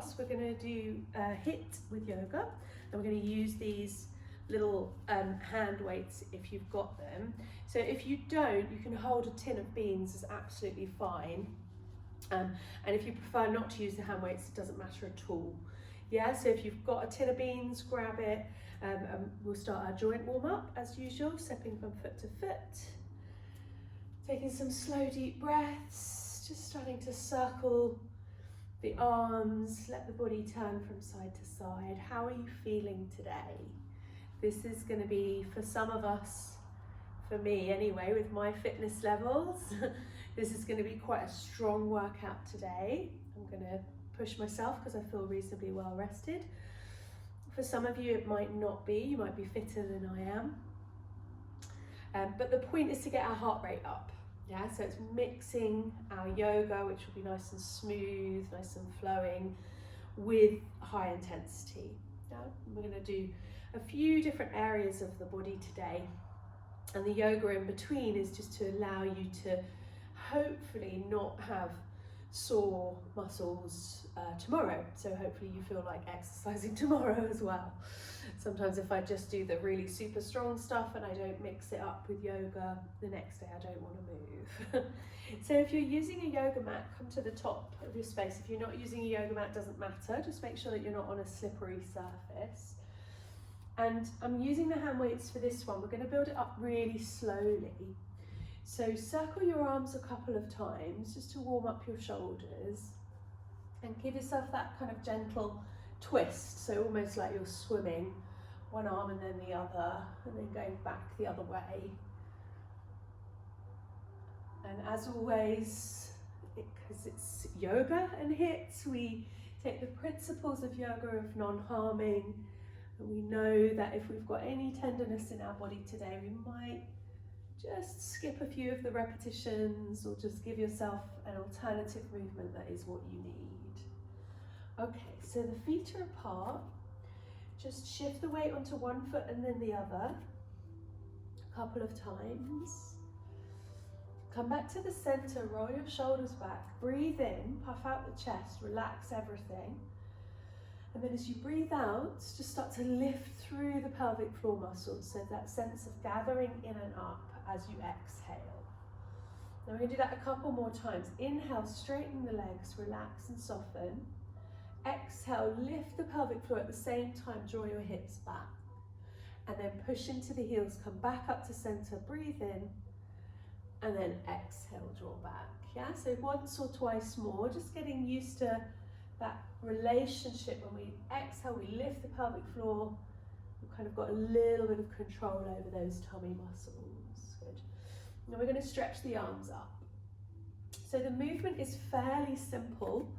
class, we're going to do HIIT with yoga, and we're going to use these little hand weights if you've got them. So if you don't, you can hold a tin of beans, is absolutely fine. And if you prefer not to use the hand weights, it doesn't matter at all. Yeah, so if you've got a tin of beans, grab it. We'll start our joint warm up as usual, stepping from foot to foot. Taking some slow deep breaths, just starting to circle the arms, let the body turn from side to side. How are you feeling today? This is going to be, for some of us, for me anyway, with my fitness levels, this is going to be quite a strong workout today. I'm going to push myself because I feel reasonably well rested. For some of you it might not be, you might be fitter than I am. But the point is to get our heart rate up. Yeah, so it's mixing our yoga, which will be nice and smooth, nice and flowing, with high intensity. Yeah? We're going to do a few different areas of the body today, and the yoga in between is just to allow you to hopefully not have sore muscles tomorrow. So hopefully you feel like exercising tomorrow as well. Sometimes if I just do the really super strong stuff and I don't mix it up with yoga, the next day I don't want to move. So if you're using a yoga mat, come to the top of your space. If you're not using a yoga mat, it doesn't matter. Just make sure that you're not on a slippery surface. And I'm using the hand weights for this one. We're going to build it up really slowly. So circle your arms a couple of times just to warm up your shoulders, and give yourself that kind of gentle twist, so almost like you're swimming, one arm and then the other, and then going back the other way. And as always, because it's yoga and HIIT, we take the principles of yoga of non-harming, and we know that if we've got any tenderness in our body today, we might just skip a few of the repetitions, or just give yourself an alternative movement that is what you need. Okay, so the feet are apart. Just shift the weight onto one foot and then the other a couple of times. Come back to the center, roll your shoulders back, breathe in, puff out the chest, relax everything. And then as you breathe out, just start to lift through the pelvic floor muscles, so that sense of gathering in and up as you exhale. Now we're going to do that a couple more times. Inhale, straighten the legs, relax and soften. Exhale, lift the pelvic floor at the same time, draw your hips back. And then push into the heels, come back up to center, breathe in, and then exhale, draw back. Yeah, so once or twice more, just getting used to that relationship. When we exhale, we lift the pelvic floor, we've kind of got a little bit of control over those tummy muscles. Good. Now we're going to stretch the arms up. So the movement is fairly simple.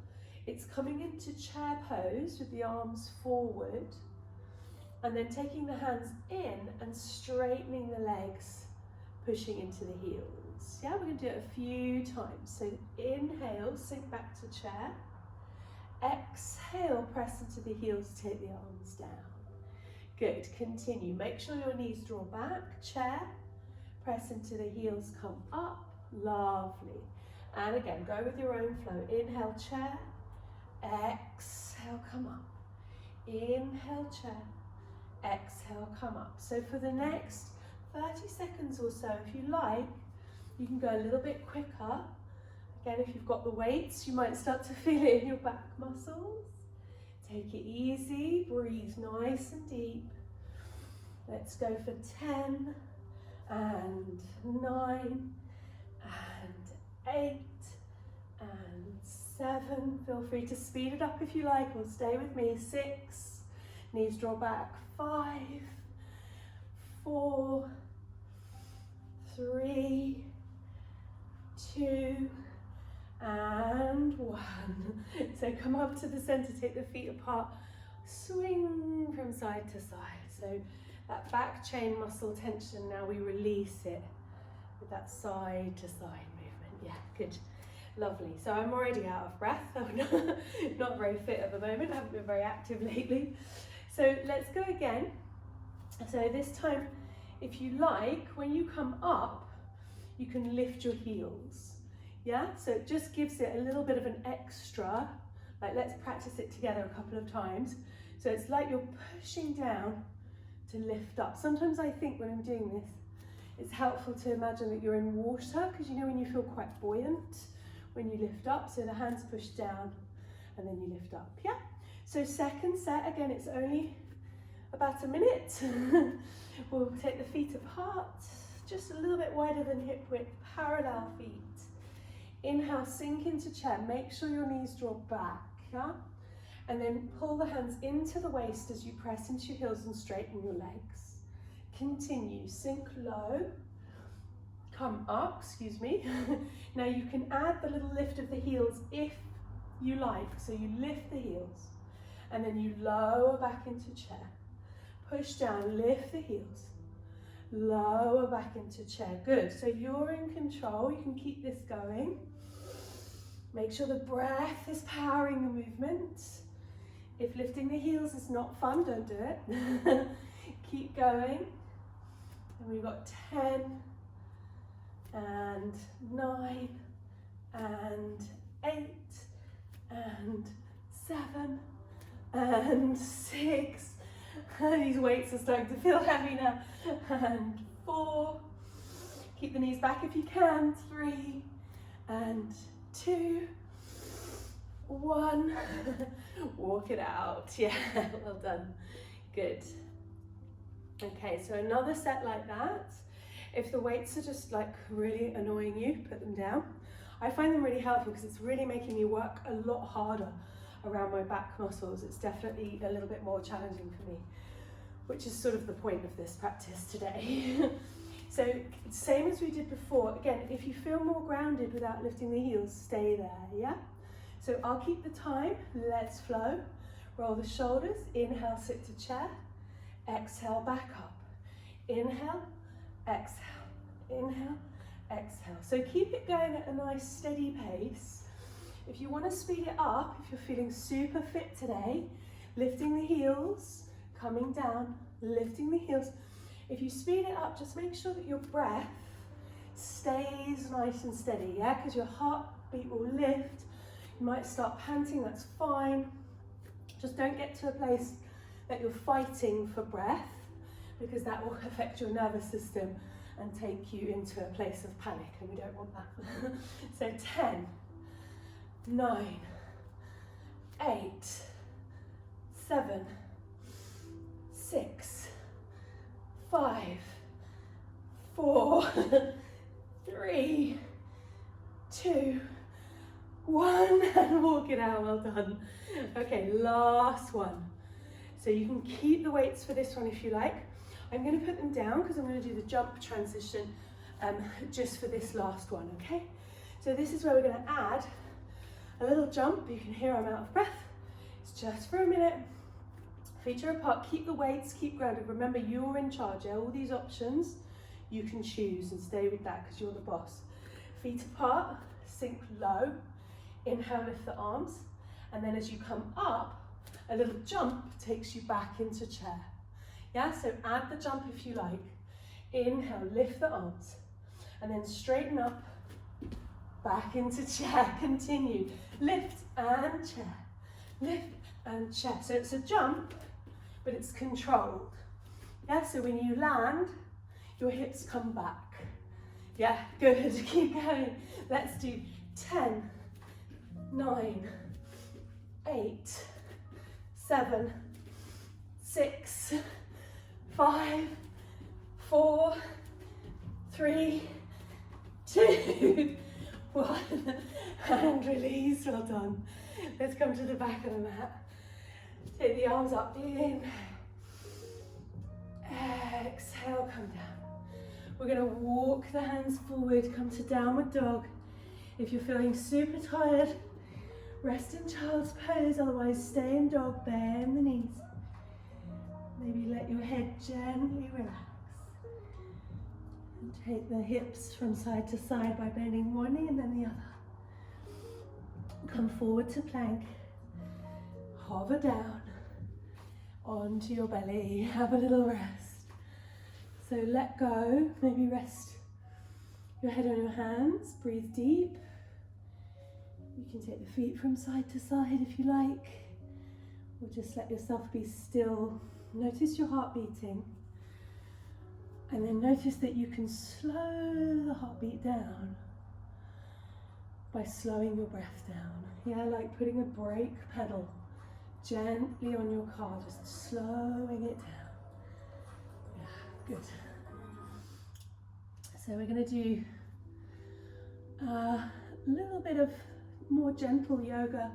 It's coming into chair pose with the arms forward, and then taking the hands in and straightening the legs, pushing into the heels. Yeah, we're going to do it a few times. So inhale, sink back to chair. Exhale, press into the heels, take the arms down. Good, continue. Make sure your knees draw back, chair. Press into the heels, come up. Lovely. And again, go with your own flow. Inhale, chair. Exhale, come up. Inhale, chair. Exhale, come up. So for the next 30 seconds or so, if you like, you can go a little bit quicker. Again, if you've got the weights, you might start to feel it in your back muscles. Take it easy, breathe nice and deep. Let's go for 10 and 9 and 8 and 7. Feel free to speed it up if you like, or stay with me. 6, knees draw back. 5, 4, 3, 2, and 1. So come up to the center, take the feet apart, swing from side to side. So that back chain muscle tension, now we release it with that side to side movement. Yeah, good. Lovely. So I'm already out of breath. I'm not very fit at the moment. I haven't been very active lately. So let's go again. So this time, if you like, when you come up, you can lift your heels. Yeah, so it just gives it a little bit of an extra Like, let's practice it together a couple of times. So it's like you're pushing down to lift up. Sometimes I think when I'm doing this, it's helpful to imagine that you're in water, because you know when you feel quite buoyant when you lift up, so the hands push down and then you lift up, yeah? So second set, again, it's only about a minute. We'll take the feet apart, just a little bit wider than hip width, parallel feet. Inhale, sink into chair, make sure your knees draw back, yeah? And then pull the hands into the waist as you press into your heels and straighten your legs. Continue, sink low, come up, excuse me. Now you can add the little lift of the heels if you like. So you lift the heels and then you lower back into chair. Push down, lift the heels, lower back into chair. Good, so you're in control, you can keep this going. Make sure the breath is powering the movement. If lifting the heels is not fun, don't do it. Keep going. And we've got 10 and 9 and 8 and 7 and 6. These weights are starting to feel heavy now. And 4. Keep the knees back if you can. 3 and 2. 1. Walk it out. Yeah, well done. Good. Okay, so another set like that. If the weights are just like really annoying you, put them down. I find them really helpful because it's really making me work a lot harder around my back muscles. It's definitely a little bit more challenging for me, which is sort of the point of this practice today. So same as we did before. Again, if you feel more grounded without lifting the heels, stay there, yeah? So I'll keep the time, let's flow. Roll the shoulders, inhale, sit to chair. Exhale, back up. Inhale, exhale, inhale, exhale. So keep it going at a nice steady pace. If you want to speed it up, if you're feeling super fit today, lifting the heels, coming down, lifting the heels. If you speed it up, just make sure that your breath stays nice and steady, yeah? Because your heartbeat will lift. You might start panting, that's fine. Just don't get to a place that you're fighting for breath, because that will affect your nervous system and take you into a place of panic, and we don't want that. So 10, 9, 8, 7, 6, 5, 4, 3, 2, 1, and walk it out, well done. Okay, last one. So you can keep the weights for this one if you like. I'm going to put them down because I'm going to do the jump transition just for this last one, okay? So this is where we're going to add a little jump. You can hear I'm out of breath. It's just for a minute. Feet are apart, keep the weights, keep grounded. Remember, you're in charge. Yeah? All these options, you can choose and stay with that because you're the boss. Feet apart, sink low. Inhale, lift the arms. And then as you come up, a little jump takes you back into chair. Yeah, so add the jump if you like. Inhale, lift the arms. And then straighten up, back into chair. Continue. Lift and chair. Lift and chair. So it's a jump, but it's controlled. Yeah, so when you land, your hips come back. Yeah, good. Keep going. Let's do 10, 9, 8, 7, 6, 5, 4, 3, 2, 1, and release. Well done. Let's come to the back of the mat. Take the arms up, in. Exhale, come down. We're going to walk the hands forward, come to downward dog. If you're feeling super tired, rest in child's pose, otherwise stay in dog, bend the knees. Maybe let your head gently relax. And take the hips from side to side by bending one knee and then the other. Come forward to plank. Hover down onto your belly. Have a little rest. So let go, maybe rest your head on your hands. Breathe deep. You can take the feet from side to side if you like, or just let yourself be still. Notice your heart beating, and then notice that you can slow the heartbeat down by slowing your breath down. Yeah, like putting a brake pedal gently on your car, just slowing it down. Yeah, good. So we're going to do a little bit of more gentle yoga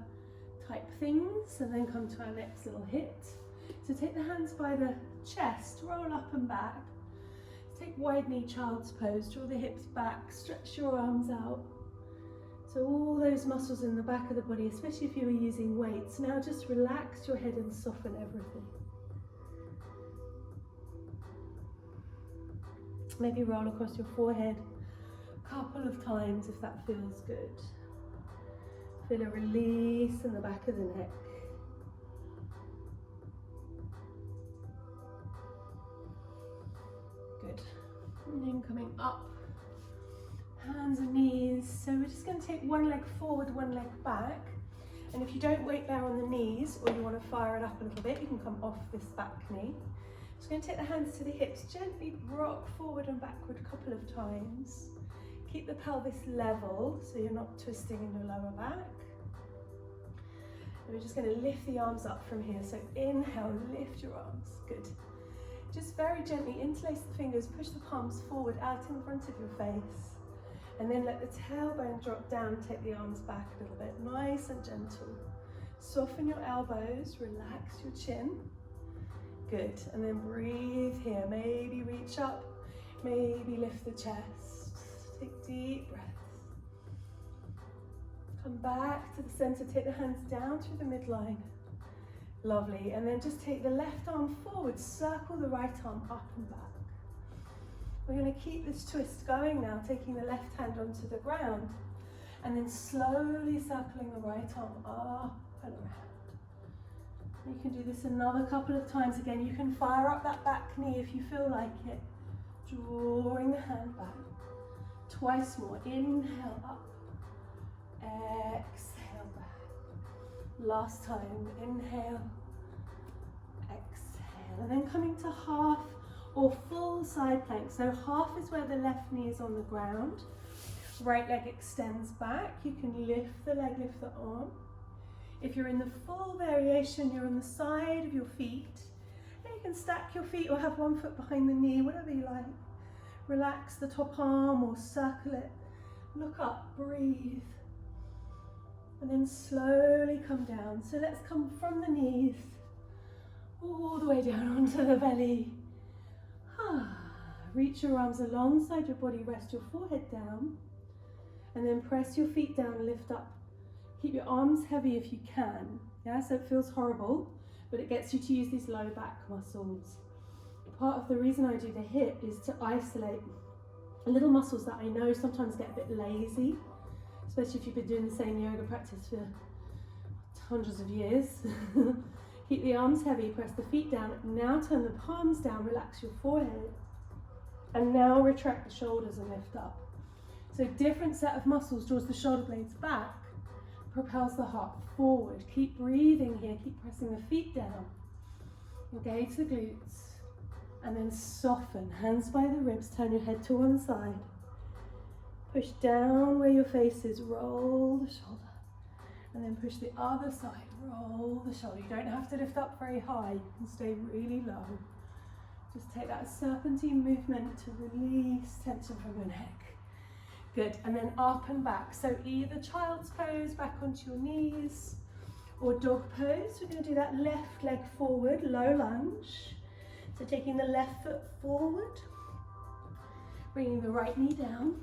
type things, and then come to our next little HIIT. So take the hands by the chest, roll up and back. Take wide knee child's pose, draw the hips back, stretch your arms out. So all those muscles in the back of the body, especially if you were using weights, now just relax your head and soften everything. Maybe roll across your forehead a couple of times if that feels good. Feel a release in the back of the neck. Good. And then coming up, hands and knees. So we're just going to take one leg forward, one leg back. And if you don't weight bear on the knees, or you want to fire it up a little bit, you can come off this back knee. Just going to take the hands to the hips, gently rock forward and backward a couple of times. Keep the pelvis level so you're not twisting in your lower back. And we're just going to lift the arms up from here. So inhale, lift your arms. Good. Just very gently interlace the fingers, push the palms forward out in front of your face. And then let the tailbone drop down, take the arms back a little bit, nice and gentle. Soften your elbows, relax your chin. Good, and then breathe here. Maybe reach up, maybe lift the chest. Take deep breaths. Come back to the center, take the hands down through the midline. Lovely, and then just take the left arm forward, circle the right arm up and back. We're going to keep this twist going now, taking the left hand onto the ground, and then slowly circling the right arm up and around. You can do this another couple of times. Again, you can fire up that back knee if you feel like it, drawing the hand back. Twice more, inhale up, exhale back. Last time, inhale, exhale, and then coming to half or full side plank. So half is where the left knee is on the ground, right leg extends back. You can lift the leg, lift the arm. If you're in the full variation, you're on the side of your feet. And you can stack your feet or have one foot behind the knee, whatever you like. Relax the top arm or circle it. Look up, breathe. And then slowly come down. So let's come from the knees all the way down onto the belly. Reach your arms alongside your body, rest your forehead down, and then press your feet down, lift up. Keep your arms heavy if you can, yeah, so it feels horrible, but it gets you to use these low back muscles. Part of the reason I do the HIIT is to isolate little muscles that I know sometimes get a bit lazy, especially if you've been doing the same yoga practice for hundreds of years. Keep the arms heavy, press the feet down, now turn the palms down, relax your forehead, and now retract the shoulders and lift up. So different set of muscles draws the shoulder blades back, propels the heart forward. Keep breathing here, keep pressing the feet down. Engage the glutes, and then soften. Hands by the ribs, turn your head to one side. Push down where your face is, roll the shoulder. And then push the other side, roll the shoulder. You don't have to lift up very high, you can stay really low. Just take that serpentine movement to release tension from your neck. Good, and then up and back. So either child's pose, back onto your knees, or dog pose. We're going to do that left leg forward, low lunge. So taking the left foot forward, bringing the right knee down.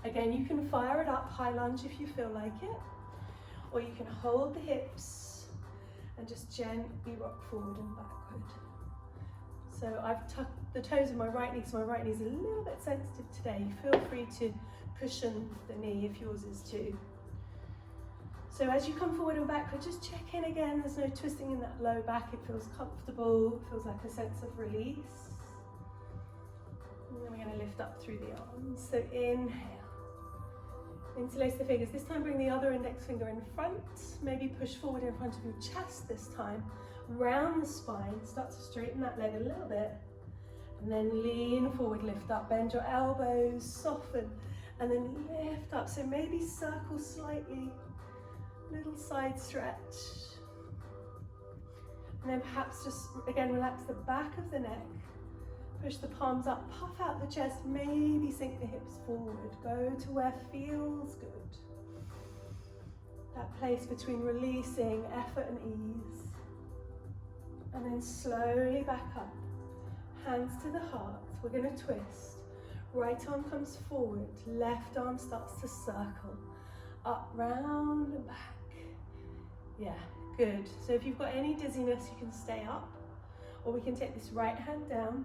Again, you can fire it up, high lunge if you feel like it, or you can hold the hips and just gently rock forward and backward. So I've tucked the toes of my right knee, so my right knee is a little bit sensitive today. Feel free to cushion the knee if yours is too. So as you come forward and backward, just check in again. There's no twisting in that low back. It feels comfortable. It feels like a sense of release. And then we're going to lift up through the arms. So inhale. Interlace the fingers. This time bring the other index finger in front. Maybe push forward in front of your chest this time. Round the spine. Start to straighten that leg a little bit. And then lean forward, lift up. Bend your elbows, soften. And then lift up. So maybe circle slightly. Little side stretch. And then perhaps just, again, relax the back of the neck. Push the palms up, puff out the chest, maybe sink the hips forward. Go to where feels good. That place between releasing effort and ease. And then slowly back up. Hands to the heart. We're going to twist. Right arm comes forward. Left arm starts to circle. Up, round, and back. Yeah, good. So if you've got any dizziness, you can stay up. Or we can take this right hand down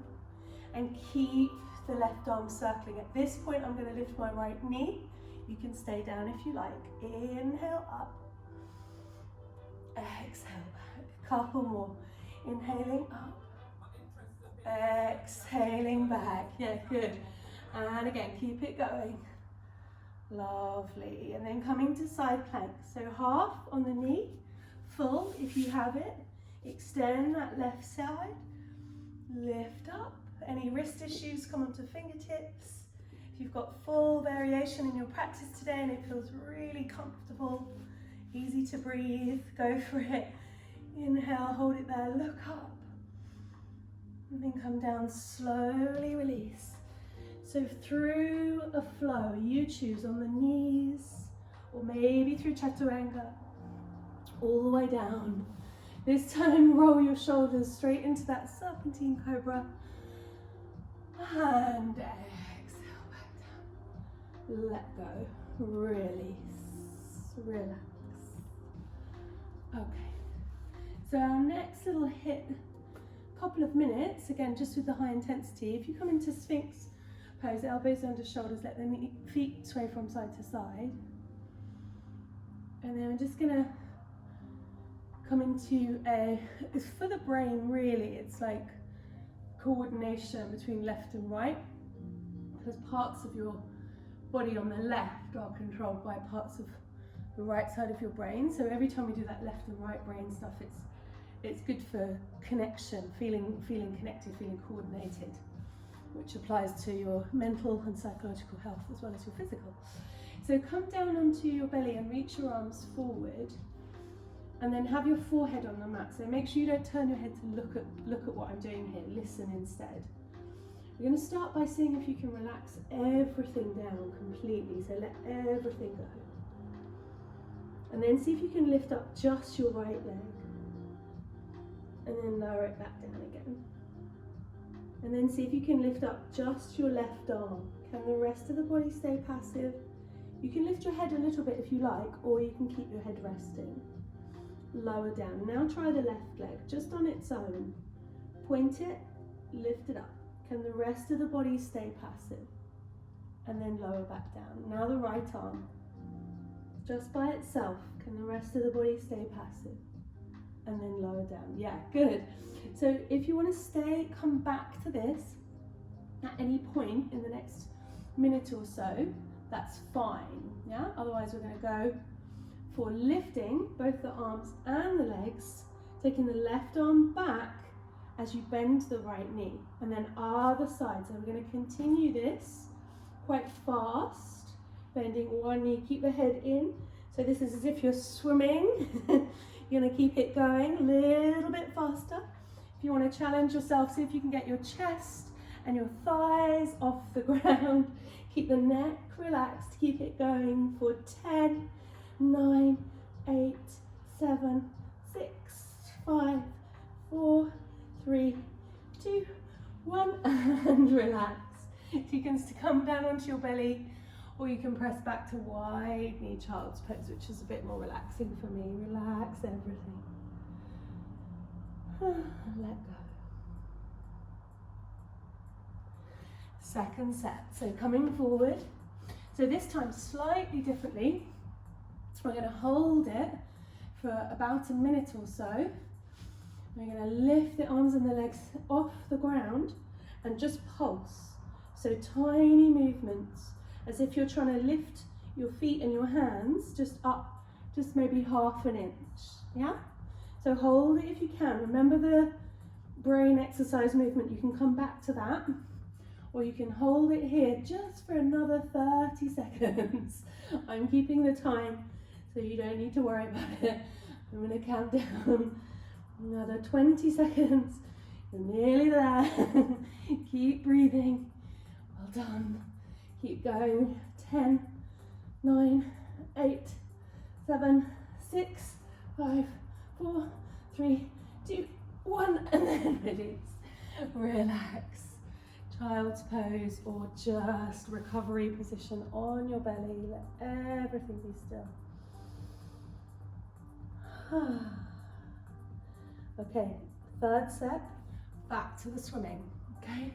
and keep the left arm circling. At this point, I'm going to lift my right knee. You can stay down if you like. Inhale up. Exhale back. Couple more. Inhaling up. Exhaling back. Yeah, good. And again, keep it going. Lovely. And then coming to side plank. So half on the knee, full if you have it. Extend that left side. Lift up. Any wrist issues, come onto fingertips. If you've got full variation in your practice today and it feels really comfortable, easy to breathe, go for it. Inhale, hold it there, look up. And then come down, slowly release. So through a flow, you choose on the knees, or maybe through chaturanga, all the way down. This time, roll your shoulders straight into that serpentine cobra. And exhale back down. Let go. Release. Relax. Okay. So our next little HIIT, couple of minutes, again, just with the high intensity. If you come into Sphinx pose, elbows under shoulders, let the feet sway from side to side. And then I'm just gonna come into it's for the brain really, it's like coordination between left and right, because parts of your body on the left are controlled by parts of the right side of your brain. So every time we do that left and right brain stuff, it's good for connection, feeling connected, feeling coordinated, which applies to your mental and psychological health as well as your physical. So come down onto your belly and reach your arms forward. And then have your forehead on the mat. So make sure you don't turn your head to look at what I'm doing here. Listen instead. We're going to start by seeing if you can relax everything down completely. So let everything go. And then see if you can lift up just your right leg. And then lower it back down again. And then see if you can lift up just your left arm. Can the rest of the body stay passive? You can lift your head a little bit if you like, or you can keep your head resting. Lower down. Now try the left leg just on its own. Point it, lift it up. Can the rest of the body stay passive? And then lower back down. Now the right arm. Just by itself. Can the rest of the body stay passive? And then lower down. Yeah, good. So if you want to stay, come back to this at any point in the next minute or so, that's fine. Yeah. Otherwise we're going to go for lifting both the arms and the legs, taking the left arm back as you bend the right knee, and then other side. So we're going to continue this quite fast, bending one knee, keep the head in. So this is as if you're swimming. You're going to keep it going a little bit faster. If you want to challenge yourself, see if you can get your chest and your thighs off the ground. Keep the neck relaxed, keep it going for 10, 9, 8, 7, 6, 5, 4, 3, 2, 1, and relax. You can come down onto your belly, or you can press back to wide knee child's pose, which is a bit more relaxing for me. Relax everything. Let go. Second set. So coming forward. So this time slightly differently. We're going to hold it for about a minute or so. We're going to lift the arms and the legs off the ground and just pulse. So tiny movements, as if you're trying to lift your feet and your hands just up, just maybe 1/2 inch, yeah? So hold it if you can. Remember the brain exercise movement, you can come back to that, or you can hold it here just for another 30 seconds. I'm keeping the time, so you don't need to worry about it. I'm gonna count down another 20 seconds. You're nearly there. Keep breathing. Well done. Keep going. 10, 9, 8, 7, 6, 5, 4, 3, 2, 1, and then release. Relax. Child's pose or just recovery position on your belly. Let everything be still. Okay, third set, back to the swimming, okay?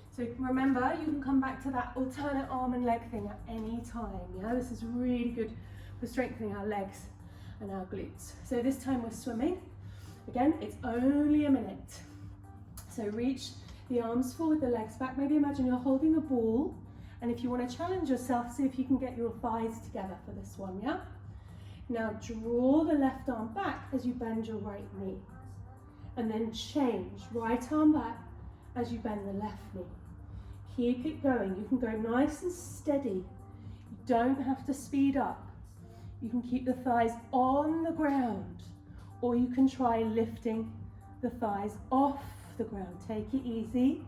So remember, you can come back to that alternate arm and leg thing at any time, yeah? This is really good for strengthening our legs and our glutes. So this time we're swimming. Again, it's only a minute. So reach the arms forward, the legs back. Maybe imagine you're holding a ball, and if you want to challenge yourself, see if you can get your thighs together for this one, yeah? Now draw the left arm back as you bend your right knee. And then change, right arm back as you bend the left knee. Keep it going. You can go nice and steady. You don't have to speed up. You can keep the thighs on the ground, or you can try lifting the thighs off the ground. Take it easy.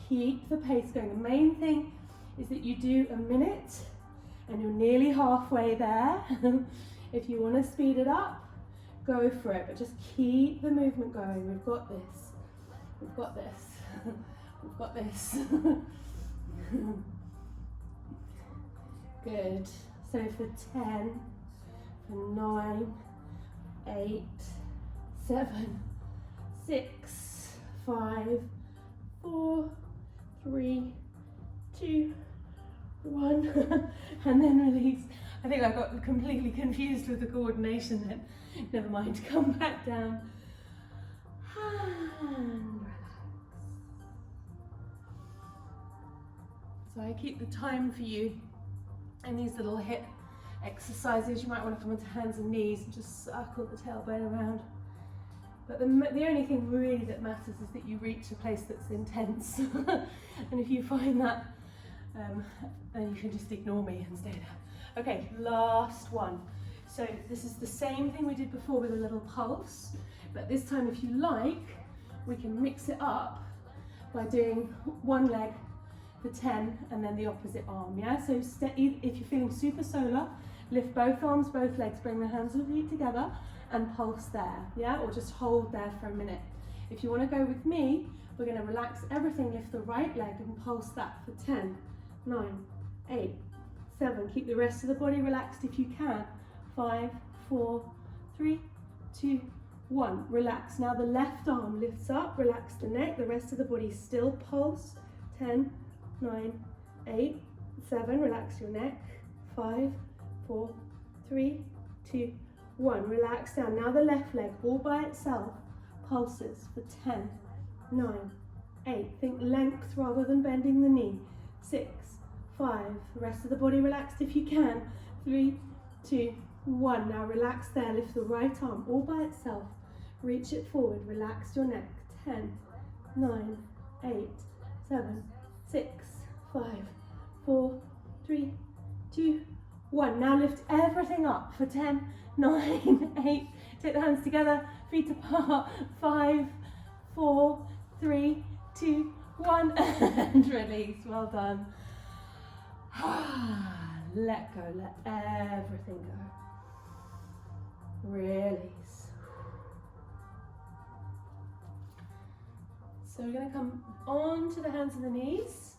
Keep the pace going. The main thing is that you do a minute and you're nearly halfway there. If you want to speed it up, go for it, but just keep the movement going. We've got this. We've got this. We've got this. Good. So for 10, for 9, 8, 7, 6, 5, 4, 3, 2, 1, and then release. I think I got completely confused with the coordination then. Never mind, come back down. And relax. So I keep the time for you in these little HIIT exercises. You might want to come onto hands and knees and just circle the tailbone around. But the only thing really that matters is that you reach a place that's intense. And if you find that, then you can just ignore me and stay there. Okay, last one. So this is the same thing we did before with a little pulse, but this time if you like, we can mix it up by doing one leg for 10 and then the opposite arm, yeah? So if you're feeling super solar, lift both arms, both legs, bring the hands and feet together and pulse there, yeah? Or just hold there for a minute. If you want to go with me, we're going to relax everything, lift the right leg and pulse that for 10, 9, 8, 7. Keep the rest of the body relaxed if you can. 5, 4, 3, 2, 1. Relax. Now the left arm lifts up, relax the neck, the rest of the body still pulse. 10, 9, 8, 7. Relax your neck. 5, 4, 3, 2, 1. Relax down. Now the left leg all by itself pulses for 10, 9, 8. Think length rather than bending the knee. 6, 5. The rest of the body relaxed if you can. 3, 2, 1. Now relax there. Lift the right arm all by itself. Reach it forward. Relax your neck. 10, 9, 8, 7, 6, 5, 4, 3, 2, 1. Now lift everything up for 10, 9, 8. Take the hands together. Feet apart. 5, 4, 3, 2, 1. And release. Well done. Let go. Let everything go. Release. So we're going to come onto the hands and the knees.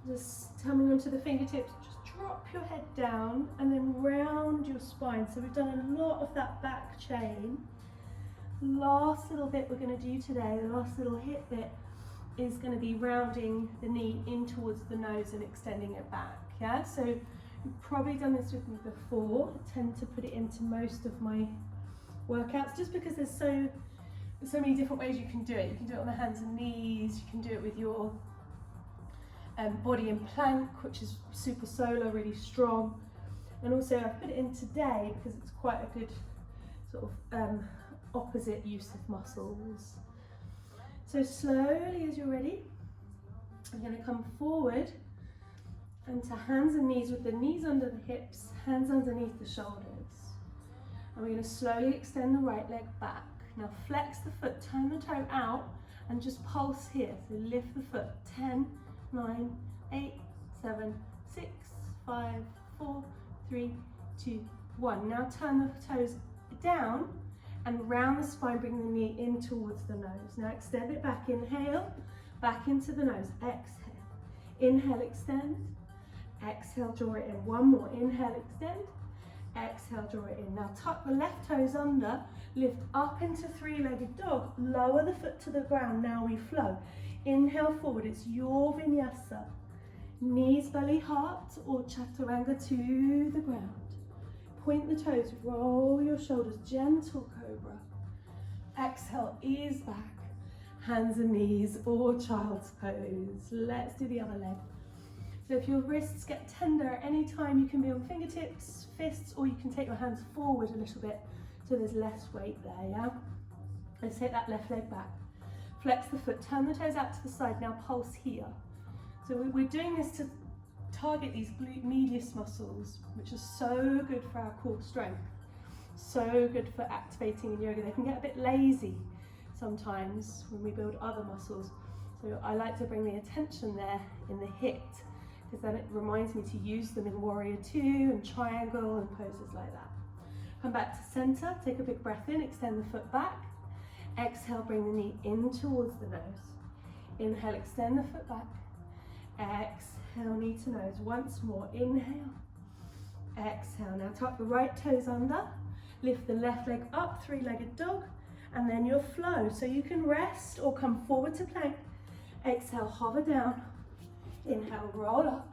Just coming onto the fingertips. Just drop your head down and then round your spine. So we've done a lot of that back chain. Last little bit we're going to do today, the last little HIIT bit, is going to be rounding the knee in towards the nose and extending it back. Yeah, so you've probably done this with me before. I tend to put it into most of my workouts just because there's so many different ways you can do it. You can do it on the hands and knees, you can do it with your body in plank, which is super solar, really strong. And also I've put it in today because it's quite a good sort of opposite use of muscles. So slowly, as you're ready, I'm going to come forward and to hands and knees with the knees under the hips, hands underneath the shoulders. And we're going to slowly extend the right leg back. Now flex the foot, turn the toe out and just pulse here. So lift the foot, 10, 9, 8, 7, 6, 5, 4, 3, 2, 1. Now turn the toes down and round the spine, bring the knee in towards the nose. Now extend it back, inhale, back into the nose, exhale. Inhale, extend, exhale, draw it in. One more, inhale, extend, exhale, draw it in. Now tuck the left toes under, lift up into three-legged dog, lower the foot to the ground, now we flow. Inhale forward, it's your vinyasa. Knees, belly, heart, or chaturanga to the ground. Point the toes, roll your shoulders, gentle cobra. Exhale, ease back, hands and knees, or child's pose. Let's do the other leg. So if your wrists get tender at any time, you can be on fingertips, fists, or you can take your hands forward a little bit so there's less weight there, yeah? Let's take that left leg back. Flex the foot, turn the toes out to the side, now pulse here. So we're doing this to target these glute medius muscles, which are so good for our core strength, so good for activating in yoga. They can get a bit lazy sometimes when we build other muscles. So I like to bring the attention there in the HIIT, because then it reminds me to use them in warrior two and triangle and poses like that. Come back to center, take a big breath in, extend the foot back. Exhale, bring the knee in towards the nose. Inhale, extend the foot back. Exhale, knee to nose. Once more, inhale. Exhale, now tuck the right toes under. Lift the left leg up, three-legged dog. And then your flow. So you can rest or come forward to plank. Exhale, hover down. Inhale, roll up.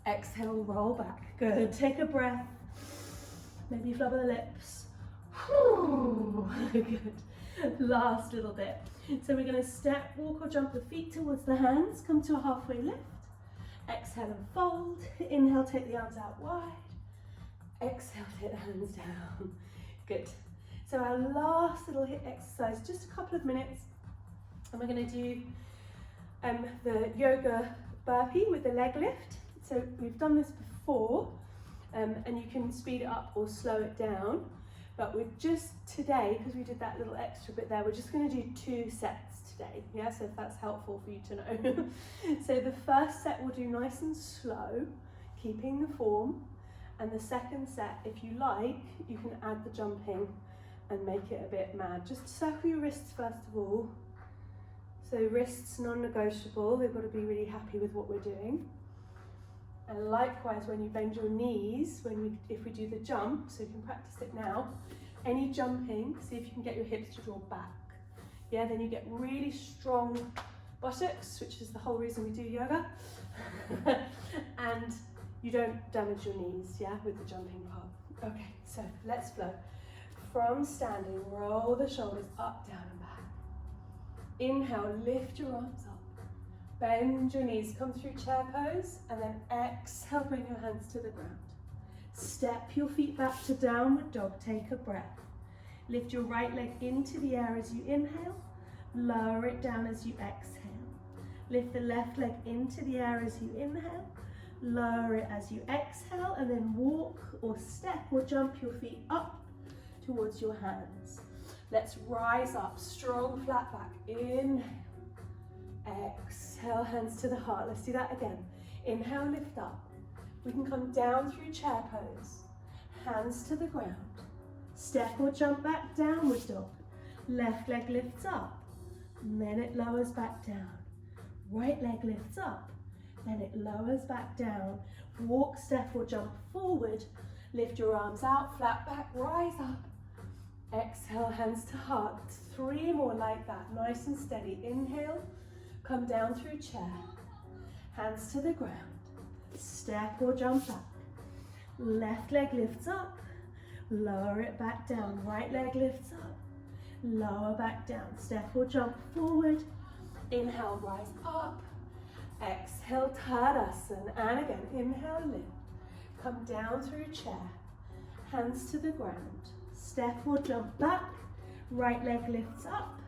Exhale, roll back. Good, take a breath. Maybe flubber the lips. Good. Last little bit. So we're going to step, walk or jump the feet towards the hands. Come to a halfway lift. Exhale and fold. Inhale, take the arms out wide. Exhale, take the hands down. Good. So our last little HIIT exercise, just a couple of minutes. And we're going to do the yoga burpee with the leg lift. So we've done this before, and you can speed it up or slow it down. But we're just today, because we did that little extra bit there, we're just going to do 2 sets today. Yeah, so if that's helpful for you to know. So the first set we'll do nice and slow, keeping the form. And the second set, if you like, you can add the jumping and make it a bit mad. Just circle your wrists first of all. So wrists non-negotiable, they've got to be really happy with what we're doing. And likewise, when you bend your knees, if we do the jump, so you can practice it now, any jumping, see if you can get your hips to draw back. Yeah, then you get really strong buttocks, which is the whole reason we do yoga. And you don't damage your knees, yeah, with the jumping part. Okay, so let's flow. From standing, roll the shoulders up, down and back. Inhale, lift your arms up. Bend your knees, come through chair pose, and then exhale, bring your hands to the ground. Step your feet back to downward dog, take a breath. Lift your right leg into the air as you inhale, lower it down as you exhale. Lift the left leg into the air as you inhale, lower it as you exhale, and then walk or step or jump your feet up towards your hands. Let's rise up, strong flat back, inhale. Exhale, hands to the heart. Let's do that again. Inhale, lift up. We can come down through chair pose. Hands to the ground. Step or jump back, downward dog. Left leg lifts up. Then it lowers back down. Right leg lifts up. Then it lowers back down. Walk, step or jump forward. Lift your arms out, flat back, rise up. Exhale, hands to heart. 3 more like that, nice and steady. Inhale. Come down through chair, hands to the ground, step or jump back. Left leg lifts up, lower it back down. Right leg lifts up, lower back down. Step or jump forward. Inhale, rise up. Exhale, Tadasana. And again, inhale, lift. Come down through chair. Hands to the ground. Step or jump back. Right leg lifts up.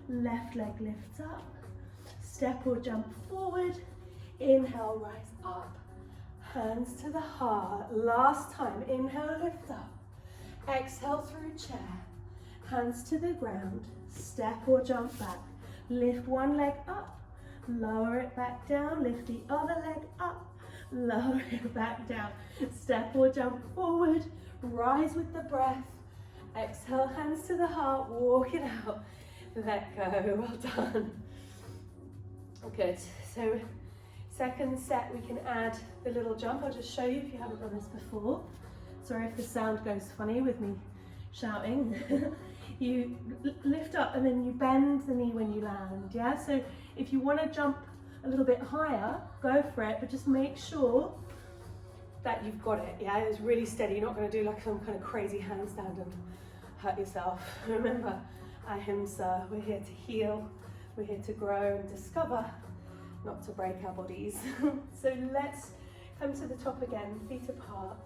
Left leg lifts up. Step or jump forward. Inhale, rise up. Hands to the heart. Last time. Inhale, lift up. Exhale through chair. Hands to the ground. Step or jump back. Lift one leg up. Lower it back down. Lift the other leg up. Lower it back down. Step or jump forward. Rise with the breath. Exhale, hands to the heart. Walk it out. Let go. Well done. Good. So second set, we can add the little jump. I'll just show you if you haven't done this before. Sorry if the sound goes funny with me shouting. You lift up and then you bend the knee when you land, yeah? So if you want to jump a little bit higher, go for it, but just make sure that you've got it, yeah? It's really steady. You're not going to do like some kind of crazy handstand and hurt yourself. Remember, ahimsa, we're here to heal, we're here to grow and discover, not to break our bodies. So let's come to the top again, feet apart.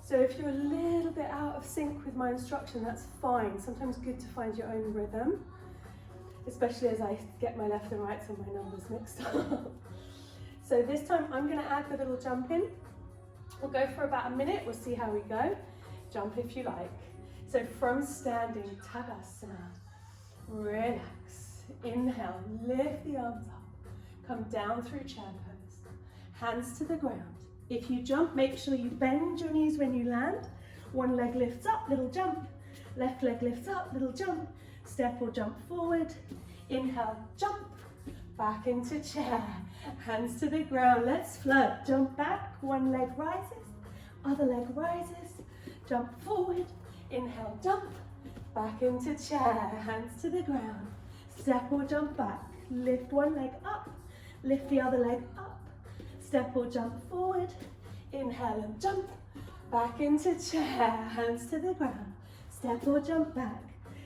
So if you're a little bit out of sync with my instruction, that's fine. Sometimes good to find your own rhythm, especially as I get my left and rights and my numbers mixed up. So this time I'm going to add the little jump in. We'll go for about a minute, we'll see how we go. Jump if you like. So from standing, Tadasana, relax, inhale, lift the arms up, come down through chair pose, hands to the ground. If you jump, make sure you bend your knees when you land. One leg lifts up, little jump. Left leg lifts up, little jump. Step or jump forward. Inhale, jump. Back into chair. Hands to the ground. Let's float. Jump back. One leg rises. Other leg rises. Jump forward. Inhale, jump. Back into chair. Hands to the ground. Step or jump back. Lift one leg up. Lift the other leg up. Step or jump forward, inhale and jump, back into chair, hands to the ground. Step or jump back,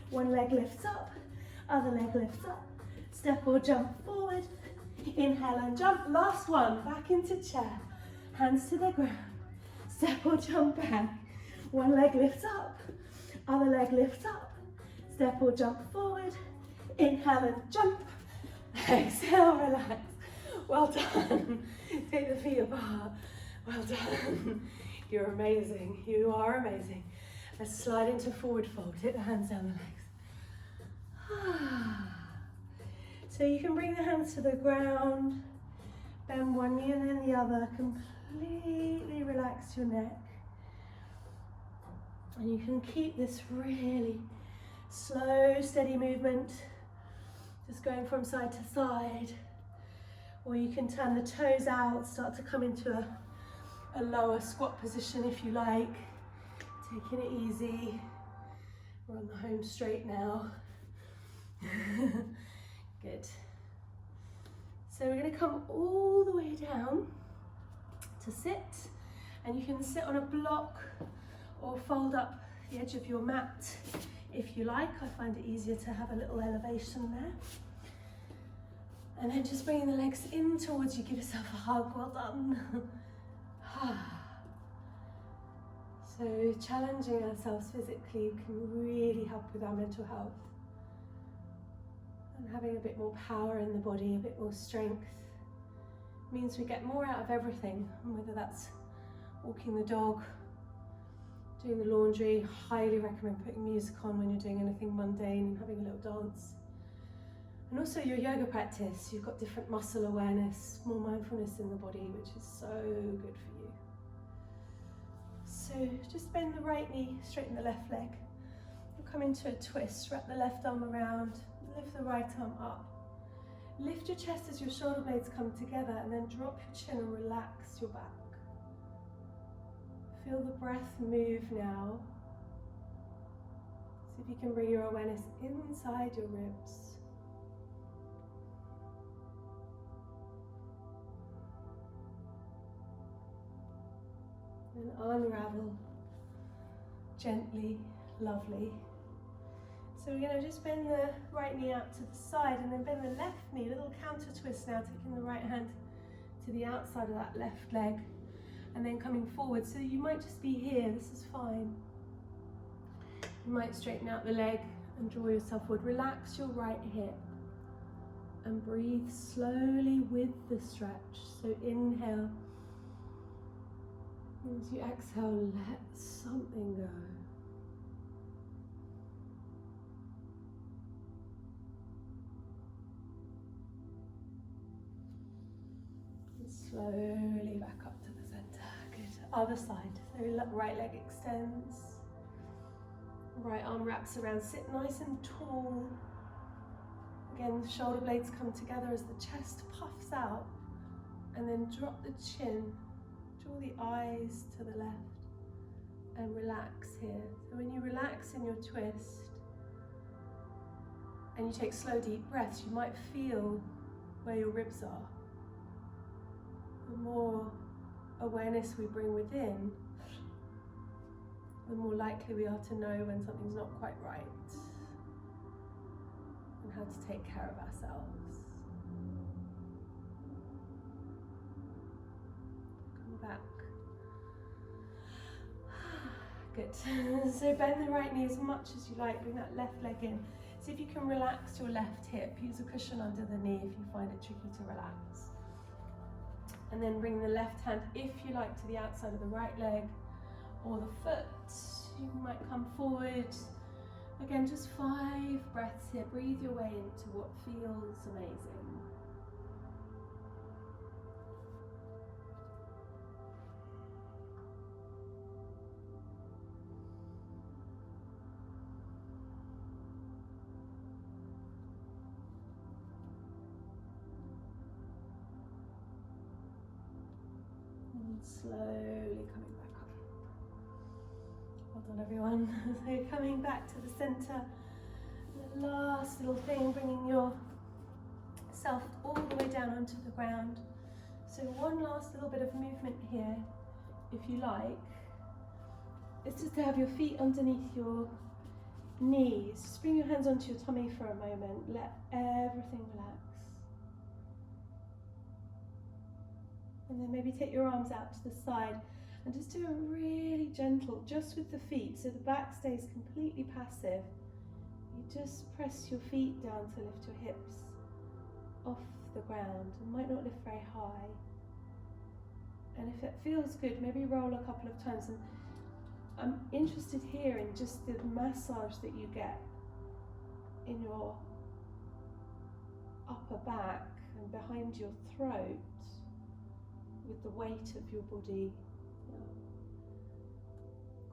one leg lifts up, other leg lifts up. Step or jump forward, inhale and jump. Last one, back into chair, hands to the ground. Step or jump back, one leg lifts up, other leg lifts up. Step or jump forward, inhale and jump. Exhale, relax. Well done. Take the feet apart. Well done. You're amazing. You are amazing. Let's slide into forward fold. Hit the hands down the legs. So you can bring the hands to the ground. Bend one knee and then the other. Completely relax your neck. And you can keep this really slow, steady movement. Just going from side to side. Or you can turn the toes out, start to come into a lower squat position if you like. Taking it easy. We're on the home straight now. Good. So we're going to come all the way down to sit. And you can sit on a block or fold up the edge of your mat if you like. I find it easier to have a little elevation there. And then just bringing the legs in towards you, give yourself a hug, well done. So challenging ourselves physically can really help with our mental health. And having a bit more power in the body, a bit more strength, means we get more out of everything. And whether that's walking the dog, doing the laundry, highly recommend putting music on when you're doing anything mundane and having a little dance. And also your yoga practice, you've got different muscle awareness, more mindfulness in the body, which is so good for you. So just bend the right knee, straighten the left leg. You'll come into a twist, wrap the left arm around, lift the right arm up. Lift your chest as your shoulder blades come together and then drop your chin and relax your back. Feel the breath move now. See if you can bring your awareness inside your ribs. And unravel gently, lovely. So we're going to just bend the right knee out to the side and then bend the left knee, a little counter twist now, taking the right hand to the outside of that left leg, and then coming forward. So you might just be here, this is fine. You might straighten out the leg and draw yourself forward. Relax your right hip and breathe slowly with the stretch. So inhale. As you exhale, let something go. And slowly back up to the center. Good. Other side. So right leg extends. Right arm wraps around. Sit nice and tall. Again, the shoulder blades come together as the chest puffs out. And then drop the chin. Draw the eyes to the left. And relax here. So when you relax in your twist and you take slow deep breaths, you might feel where your ribs are. The more awareness we bring within, the more likely we are to know when something's not quite right and how to take care of ourselves. Come back. Good. So bend the right knee as much as you like, bring that left leg in. See if you can relax your left hip. Use a cushion under the knee if you find it tricky to relax. And then bring the left hand, if you like, to the outside of the right leg or the foot. You might come forward. Again, just 5 breaths here. Breathe your way into what feels amazing. Slowly coming back up. Well done, everyone. So coming back to the center. The last little thing, bringing yourself all the way down onto the ground. So one last little bit of movement here, if you like. It's just to have your feet underneath your knees. Just bring your hands onto your tummy for a moment. Let everything relax. And then maybe take your arms out to the side and just do a really gentle, just with the feet, so the back stays completely passive. You just press your feet down to lift your hips off the ground. It might not lift very high. And if it feels good, maybe roll a couple of times. And I'm interested here in just the massage that you get in your upper back and behind your throat, with the weight of your body.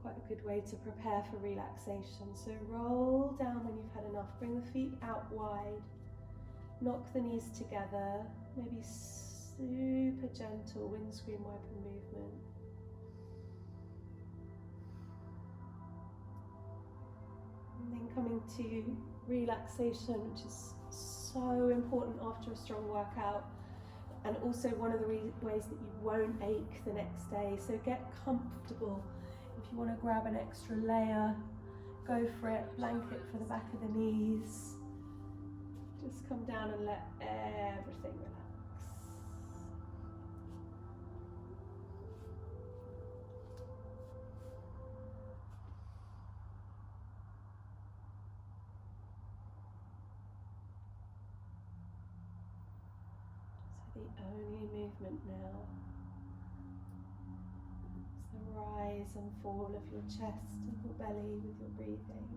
Quite a good way to prepare for relaxation. So roll down when you've had enough. Bring the feet out wide. Knock the knees together. Maybe super gentle windscreen wiper movement. And then coming to relaxation, which is so important after a strong workout. And also one of the ways that you won't ache the next day. So get comfortable. If you want to grab an extra layer, go for it. Blanket for the back of the knees. Just come down and let everything relax. The only movement now is the rise and fall of your chest and your belly with your breathing.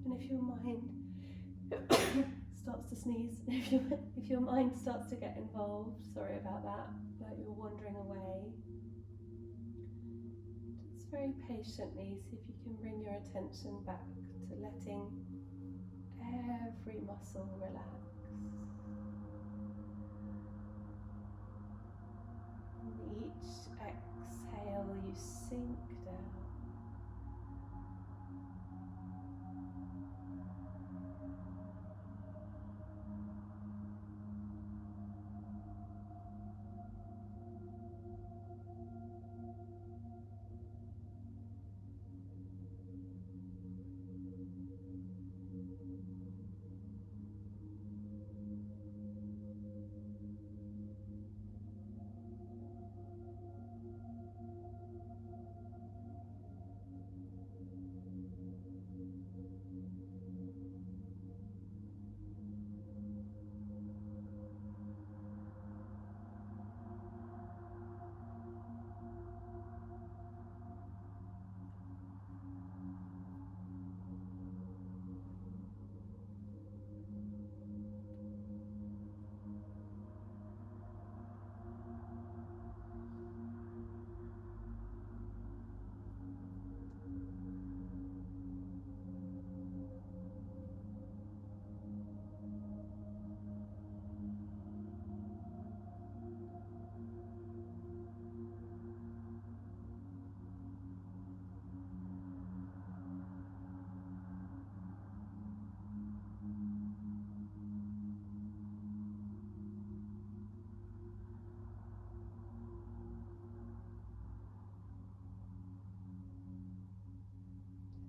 And if your mind starts to sneeze, if your mind starts to get involved, sorry about that, but you're wandering away, just very patiently see if you can bring your attention back to So letting every muscle relax. And each exhale you sink down.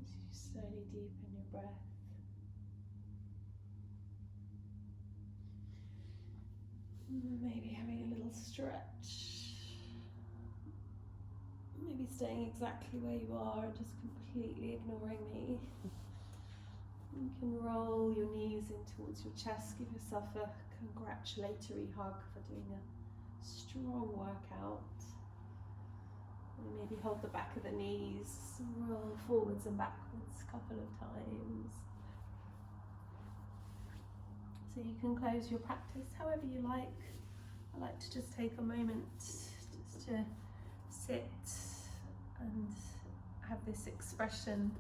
As you slowly deepen your breath, maybe having a little stretch, maybe staying exactly where you are and just completely ignoring me. You can roll your knees in towards your chest, give yourself a congratulatory hug for doing a strong workout. And maybe hold the back of the knees, roll forwards and backwards a couple of times. So you can close your practice however you like. I like to just take a moment just to sit and have this expression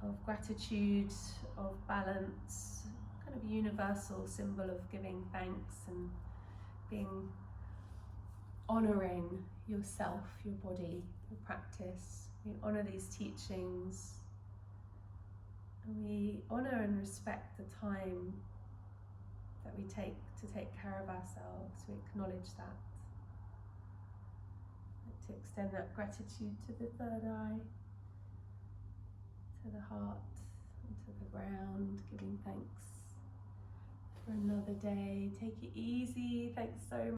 of gratitude, of balance, kind of universal symbol of giving thanks and being honouring yourself, your body, your practice. We honour these teachings and we honour and respect the time that we take to take care of ourselves. We acknowledge that. To extend that gratitude to the third eye, to the heart, and to the ground, giving thanks for another day. Take it easy. Thanks so much.